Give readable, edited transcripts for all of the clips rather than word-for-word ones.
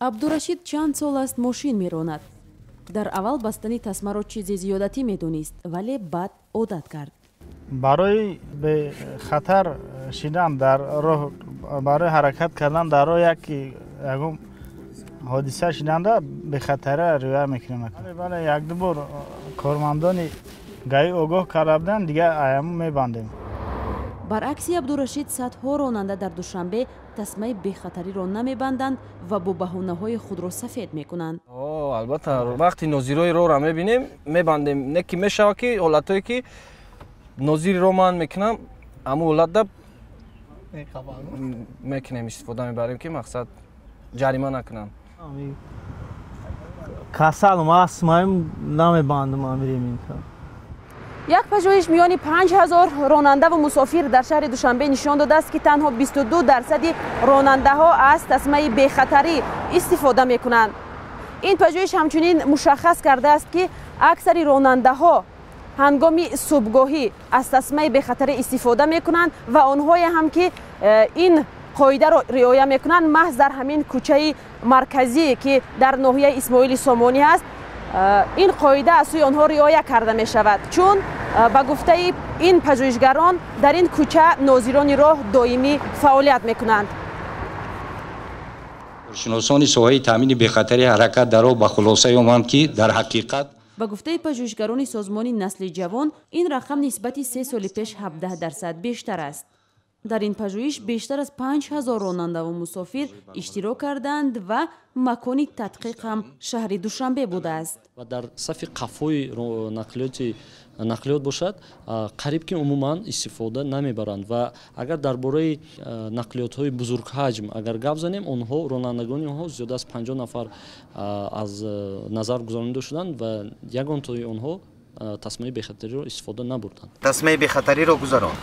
абдурашид чанд сол аст мошин меронад. дар аввал бастани тасмаро чизи зиёдатӣ медонист, вале баъд одат кард. барои бехатар шидан дар роҳ, барои ҳаракат кардан дар роҳ ягон ҳодиса шиданда бехатара риоя мекунем. бале як-ду бор кормандони гаи огоҳ карда буданд, дигар аяму мебандем. баръакси абдурашид, садҳо ронанда дар душанбе тасмаи бехатариро намебанданд ва бо баҳонаҳои худро сафед мекунанд. албатта вақти нозирои роҳро мебинем, мебандем. Не ки мешава ки ҳолатое ки нозири роҳ ман мекунам, аммо ҳолатда мекунем, истифода мебарем ки мақсад ҷарима накунам. касал маст маем намебандам амирем. як пажӯҳиш миёни 5000 ронанда ва мусофир дар шаҳри душанбе нишон додааст ки танҳо 22% ронандаҳо аз тасмаи бехатарӣ истифода мекунанд. ин пажӯҳиш ҳамчунин мушаххас кардааст ки аксари ронандаҳо ҳангоми субҳгоҳӣ аз тасмаи бехатарӣ истифода мекунанд ва онҳое ҳам ки ин қоидаро риоя мекунанд маҳз дар ҳамин кӯчаи марказӣ ки дар ноҳияи исмоили сомонӣ ҳаст, ин қоида аз сӯи онҳо риоя карда мешавад, чун ба гуфтаи ин пажӯҳишгарон дар ин кӯча нозирони роҳ доимӣ фаъолият мекунанд. шиносони соҳаи таъмини бехатари ҳаракат дар роҳ ба хулоса ёманд ки дар ҳақиқат ба гуфтаи пажӯҳишгарони созмони насли ҷавон, ин рақам нисбати 3 соли пеш 17% бештар аст. дар ин пажӯҳиш бештар аз 5000 ронанда ва мусофир иштирок карданд ва макони тадқиқ ҳам шаҳри Душанбе будааст. ва дар сафи қафои нақлиёт бошад, қариб ки умуман истифода намебаранд ва агар дар бораи нақлиётҳои бузургҳаҷм агар гап занем, онҳо ронандагони онҳо зиёда аз 50 нафар аз назар гузаронида шуданд ва ягонтои онҳо тасмаи бехатариро истифода набурданд. тасмаи бехатариро гузарон.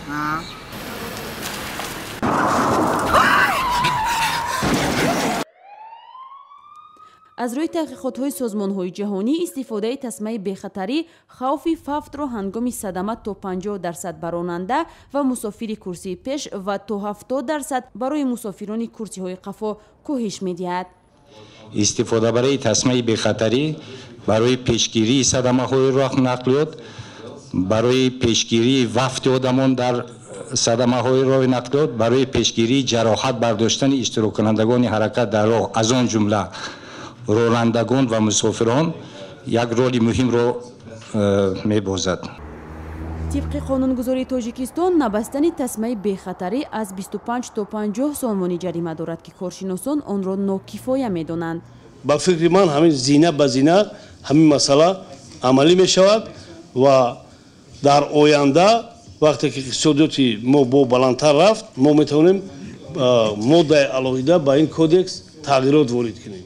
аз рӯи таҳқиқотҳои созмонҳои ҷаҳонӣ, истифодаи тасмаи бехатарӣ хавфи фавтро ҳангоми садама то 50% ба ронанда ва мусофири курсии пеш ва то 70% барои мусофирони курсиҳои қафо коҳиш медиҳад. истифода барои тасмаи бехатарӣ барои пешгирии садамаҳои роҳ нақлиёт, барои пешгирии вафти одамон дар садамаҳои роҳи нақлиёт, барои пешгирии ҷароҳат бардоштани иштироккунандагони ҳаракат дар роҳ, аз он ҷумла ронандагон ва мусофирон як роли муҳимро мебозад. тибқи қонунгузории Тоҷикистон, набастани тасмаи бехатарӣ аз 25 то 50 сомонӣ ҷарима дорад ки коршиносон онро нокифоя медонанд. ба фикри ман ҳамин зина ба зина ҳамин масъала амалӣ мешавад ва дар оянда вақте ки иқтисодиёти мо бо баландтар рафт, мо метавонем моддаи алоҳида ба ин кодекс тағйирот ворид кунем.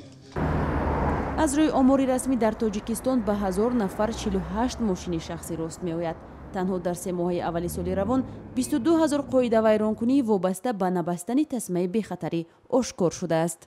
аз рӯи омори расмӣ дар Тоҷикистон ба 1000 нафар 48 мошини шахсӣ рост меояд. танҳо дар 3 моҳаи аввали соли равон 22000 қоида вайронкунӣ вобаста ба набастани тасмаи бехатарӣ ошкор шудааст.